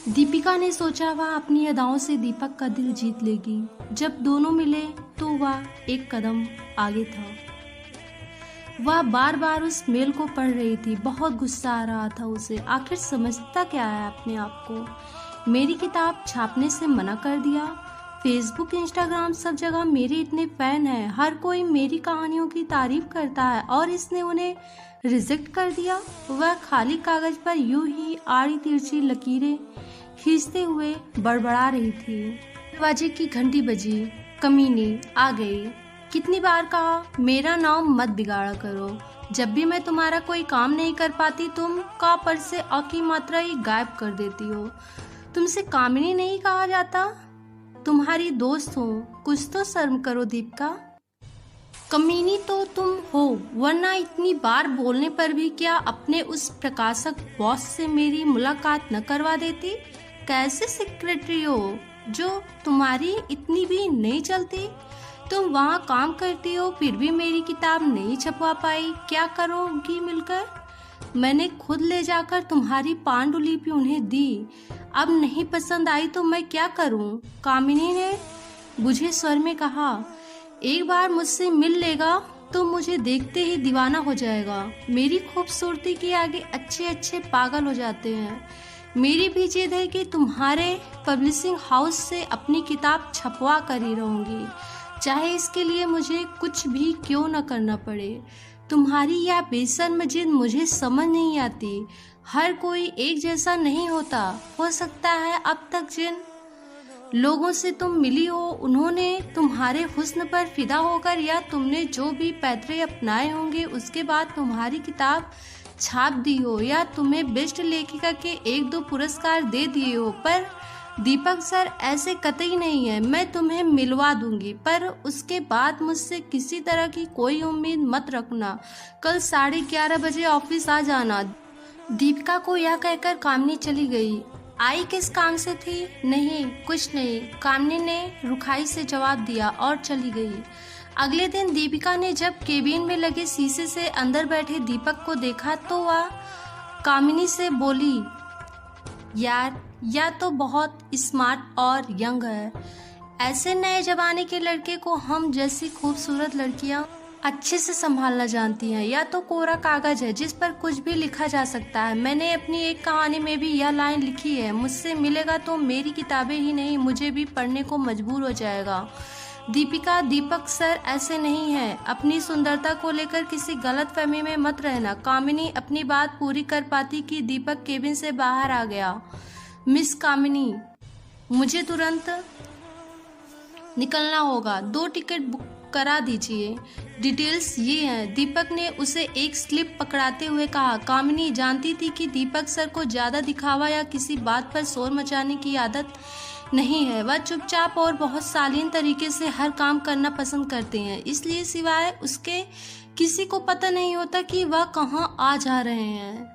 दीपिका ने सोचा वह अपनी अदाओं से दीपक का दिल जीत लेगी। जब दोनों मिले तो वह एक कदम आगे था। वह बार बार उस मेल को पढ़ रही थी। बहुत गुस्सा आ रहा था उसे। आखिर समझता क्या है अपने आप को। मेरी किताब छापने से मना कर दिया। फेसबुक, इंस्टाग्राम, सब जगह मेरे इतने फैन हैं। हर कोई मेरी कहानियों की तारीफ करता है और इसने उन्हें रिजेक्ट कर दिया। वह खाली कागज पर यूं ही आड़ी तिरछी लकीरें खींचते हुए बड़बड़ा रही थी। दरवाजे की घंटी बजी। कमीनी आ गई। कितनी बार कहा मेरा नाम मत बिगाड़ा करो। जब भी मैं तुम्हारा कोई काम नहीं कर पाती तुम का पर से अ की मात्रा ही गायब कर देती हो। तुमसे कामिनी नहीं कहा जाता। तुम्हारी दोस्त हो, कुछ तो शर्म करो दीपिका। कमीनी तो तुम हो, वरना इतनी बार बोलने पर भी क्या अपने उस प्रकाशक बॉस से मेरी मुलाकात न करवा देती। कैसे सेक्रेटरी हो जो तुम्हारी इतनी भी नहीं चलती। तुम वहाँ काम करती हो फिर भी मेरी किताब नहीं छपवा पाई। क्या करोगी मिलकर। मैंने खुद ले जाकर तुम्हारी पांडुलिपि उन्हें दी। अब नहीं पसंद आई तो मैं क्या करूं? कामिनी ने बुझे स्वर में कहा। एक बार मुझसे मिल लेगा तो मुझे देखते ही दीवाना हो जाएगा। मेरी खूबसूरती के आगे अच्छे अच्छे पागल हो जाते हैं। मेरी भी जिद है कि तुम्हारे पब्लिशिंग हाउस से अपनी किताब छपवा कर ही रहूंगी, चाहे इसके लिए मुझे कुछ भी क्यों न करना पड़े। तुम्हारी यह बेशर्म जिद मुझे समझ नहीं आती। हर कोई एक जैसा नहीं होता। हो सकता है अब तक जिन लोगों से तुम मिली हो उन्होंने तुम्हारे हुस्न पर फिदा होकर या तुमने जो भी पैतरे अपनाए होंगे उसके बाद तुम्हारी किताब छाप दी हो या तुम्हें बेस्ट लेखिका के 1-2 पुरस्कार दे दिए हो। पर दीपक सर ऐसे कतई नहीं है। मैं तुम्हें मिलवा दूंगी पर उसके बाद मुझसे किसी तरह की कोई उम्मीद मत रखना। कल 11:30 बजे ऑफिस आ जाना। दीपिका को यह कहकर कामनी चली गई। आई किस काम से थी? नहीं कुछ नहीं, कामनी ने रुखाई से जवाब दिया और चली गई। अगले दिन दीपिका ने जब केबिन में लगे शीशे से अंदर बैठे दीपक को देखा तो वह कामिनी से बोली, यार या तो बहुत स्मार्ट और यंग है। ऐसे नए जमाने के लड़के को हम जैसी खूबसूरत लड़कियां अच्छे से संभालना जानती हैं। या तो कोरा कागज है जिस पर कुछ भी लिखा जा सकता है। मैंने अपनी एक कहानी में भी यह लाइन लिखी है, मुझसे मिलेगा तो मेरी किताबें ही नहीं मुझे भी पढ़ने को मजबूर हो जाएगा। दीपिका, दीपक सर ऐसे नहीं है। अपनी सुंदरता को लेकर किसी गलतफहमी में मत रहना। कामिनी अपनी बात पूरी कर पाती कि दीपक केबिन से बाहर आ गया। मिस कामिनी, मुझे तुरंत निकलना होगा। 2 टिकट बुक करा दीजिए। डिटेल्स ये हैं। दीपक ने उसे एक स्लिप पकड़ाते हुए कहा। कामिनी जानती थी कि दीपक सर को ज्यादा दिखावा या किसी बात पर शोर मचाने की आदत नहीं है। वह चुपचाप और बहुत शालीन तरीके से हर काम करना पसंद करते हैं, इसलिए सिवाय उसके किसी को पता नहीं होता कि वह कहाँ आ जा रहे हैं।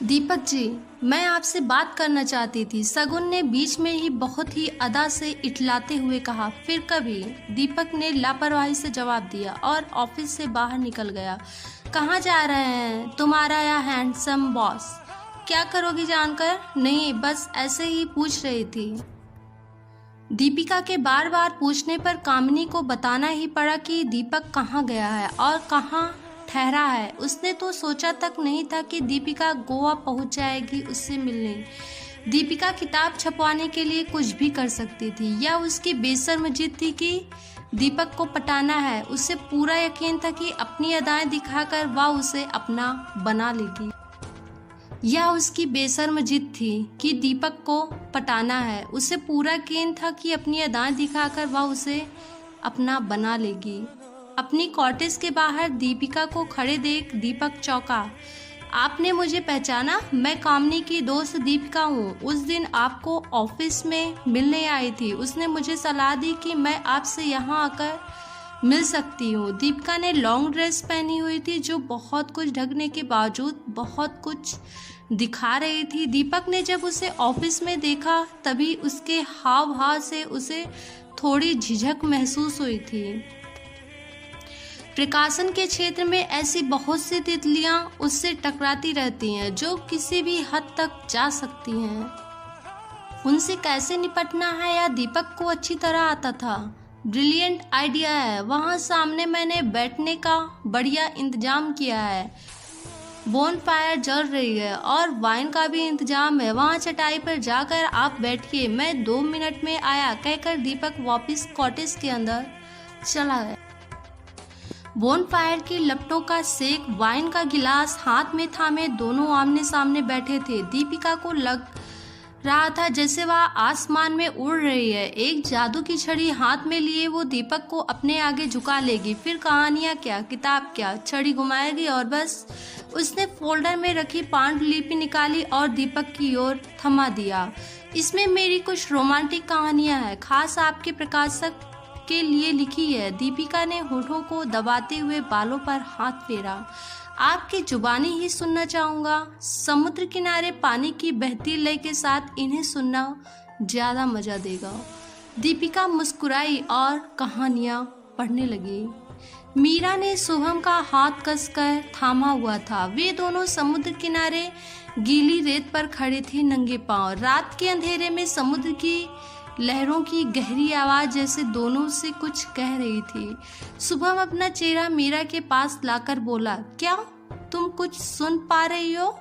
दीपक जी, मैं आपसे बात करना चाहती थी, शगुन ने बीच में ही बहुत ही अदा से इठलाते हुए कहा। फिर कभी, दीपक ने लापरवाही से जवाब दिया और ऑफिस से बाहर निकल गया। कहाँ जा रहे हैं तुम्हारा यह हैंडसम बॉस? क्या करोगी जानकर? नहीं, बस ऐसे ही पूछ रही थी। दीपिका के बार बार पूछने पर कामिनी को बताना ही पड़ा कि दीपक कहाँ गया है और कहाँ ठहरा है। उसने तो सोचा तक नहीं था कि दीपिका गोवा पहुंच जाएगी उससे मिलने। दीपिका किताब छपवाने के लिए कुछ भी कर सकती थी। यह उसकी बेशर्म जिद थी कि दीपक को पटाना है। उसे पूरा यकीन था कि अपनी अदाएं दिखाकर वह उसे अपना बना लेगी। यह उसकी बेशर्म जिद थी कि दीपक को पटाना है। उसे पूरा यकीन था कि अपनी अदाएं दिखाकर वह उसे अपना बना लेगी। अपनी कॉटेज के बाहर दीपिका को खड़े देख दीपक चौंका। आपने मुझे पहचाना? मैं कामिनी की दोस्त दीपिका हूँ। उस दिन आपको ऑफिस में मिलने आई थी। उसने मुझे सलाह दी कि मैं आपसे यहाँ आकर मिल सकती हूँ। दीपिका ने लॉन्ग ड्रेस पहनी हुई थी जो बहुत कुछ ढकने के बावजूद बहुत कुछ दिखा रही थी। दीपक ने जब उसे ऑफिस में देखा तभी उसके हाव भाव से उसे थोड़ी झिझक महसूस हुई थी। प्रकाशन के क्षेत्र में ऐसी बहुत सी तितलियां उससे टकराती रहती हैं जो किसी भी हद तक जा सकती हैं। उनसे कैसे निपटना है यह दीपक को अच्छी तरह आता था। ब्रिलियंट आइडिया है, वहाँ सामने मैंने बैठने का बढ़िया इंतजाम किया है। बोन फायर जल रही है और वाइन का भी इंतजाम है, वहाँ चटाई पर जाकर आप बैठिए, मैं 2 मिनट में आया, कहकर दीपक वापस कॉटेज के अंदर चला गया। बोन फायर की लपटों का सेक, वाइन का गिलास हाथ में थामे दोनों आमने सामने बैठे थे। दीपिका को लग रहा था जैसे वह आसमान में उड़ रही है। एक जादू की छड़ी हाथ में लिए वो दीपक को अपने आगे झुका लेगी। फिर कहानियाँ क्या, किताब क्या, छड़ी घुमाएगी और बस। उसने फोल्डर में रखी पांडुलिपि निकाली और दीपक की ओर थमा दिया। इसमें मेरी कुछ रोमांटिक कहानियाँ हैं, खास आपके प्रकाशक के लिए लिखी है। दीपिका ने होठों को दबाते हुए बालों पर हाथ फेरा। आपकी जुबानी ही सुनना चाहूँगा। समुद्र किनारे पानी की बहती लय के साथ इन्हें सुनना ज़्यादा मज़ा देगा। दीपिका मुस्कुराई और कहानियाँ पढ़ने लगी। मीरा ने शुभम का हाथ कसकर थामा हुआ था। वे दोनों समुद्र किनारे गीली रेत पर खड़े थे, नंगे पांव। रात के अंधेरे में समुद्र की लहरों की गहरी आवाज जैसे दोनों से कुछ कह रही थी। शुभम अपना चेहरा मीरा के पास लाकर बोला, क्या तुम कुछ सुन पा रही हो?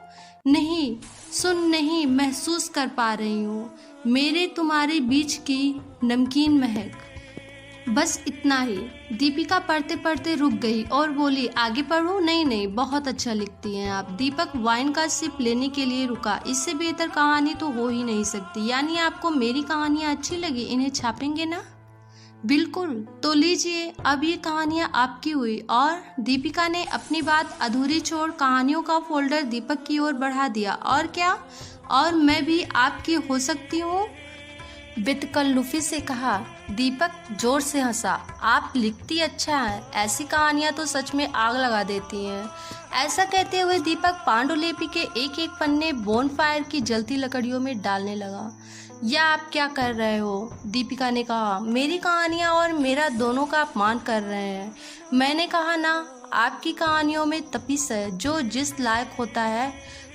नहीं, सुन नहीं, महसूस कर पा रही हूँ मेरे तुम्हारे बीच की नमकीन महक। बस इतना ही। दीपिका पढ़ते पढ़ते रुक गई और बोली, आगे पढ़ूं? नहीं नहीं, बहुत अच्छा लिखती हैं आप। दीपक वाइन का सिप लेने के लिए रुका। इससे बेहतर कहानी तो हो ही नहीं सकती। यानी आपको मेरी कहानियाँ अच्छी लगी, इन्हें छापेंगे ना? बिल्कुल, तो लीजिए, अब ये कहानियाँ आपकी हुई। और दीपिका ने अपनी बात अधूरी छोड़ कहानियों का फोल्डर दीपक की ओर बढ़ा दिया। और क्या, और मैं भी आपकी हो सकती हूँ? बेतकल्लुफी से कहा। दीपक जोर से हंसा। आप लिखती अच्छा है, ऐसी कहानियां तो सच में आग लगा देती हैं। ऐसा कहते हुए दीपक पांडुलिपि के एक एक पन्ने बोन फायर की जलती लकड़ियों में डालने लगा। या आप क्या कर रहे हो? दीपिका ने कहा। मेरी कहानियां और मेरा दोनों का अपमान कर रहे हैं। मैंने कहा ना, आपकी कहानियों में तपिश है, जो जिस लायक होता है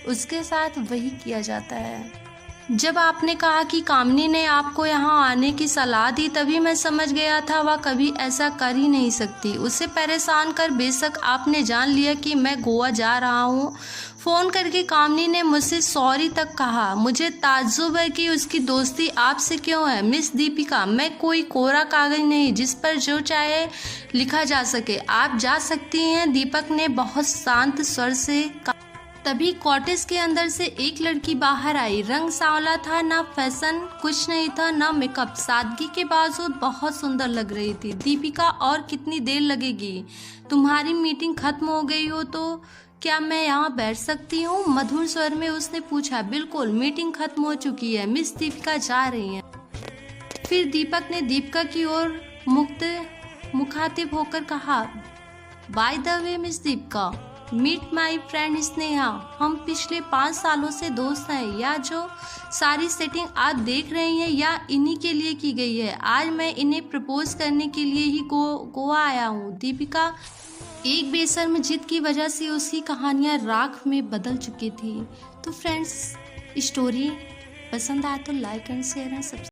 उसके साथ वही किया जाता है। जब आपने कहा कि कामनी ने आपको यहाँ आने की सलाह दी, तभी मैं समझ गया था वह कभी ऐसा कर ही नहीं सकती। उसे परेशान कर बेशक आपने जान लिया कि मैं गोवा जा रहा हूँ। फ़ोन करके कामनी ने मुझसे सॉरी तक कहा। मुझे ताज्जुब है कि उसकी दोस्ती आपसे क्यों है। मिस दीपिका, मैं कोई कोरा कागज नहीं जिस पर जो चाहे लिखा जा सके। आप जा सकती हैं, दीपक ने बहुत शांत स्वर से कहा। तभी कॉटेज के अंदर से एक लड़की बाहर आई। रंग सांवला था, ना फैशन कुछ नहीं था, ना मेकअप। सादगी के बावजूद बहुत सुंदर लग रही थी। दीपिका, और कितनी देर लगेगी? तुम्हारी मीटिंग खत्म हो गई हो तो क्या मैं यहाँ बैठ सकती हूँ? मधुर स्वर में उसने पूछा। बिल्कुल, मीटिंग खत्म हो चुकी है, मिस दीपिका जा रही हैं। फिर दीपक ने दीपिका की ओर मुखातिब होकर कहा, by the way miss Deepika, meet my friend Sneha. हम पिछले 5 सालों से दोस्त हैं। या जो सारी सेटिंग आप देख रही हैं या इन्हीं के लिए की गई है। आज मैं इन्हें प्रपोज करने के लिए ही गोवा आया हूँ। दीपिका एक बेशर्म जिद की वजह से उसकी कहानियाँ राख में बदल चुकी थी। तो फ्रेंड्स, स्टोरी पसंद आए तो like and share and subscribe.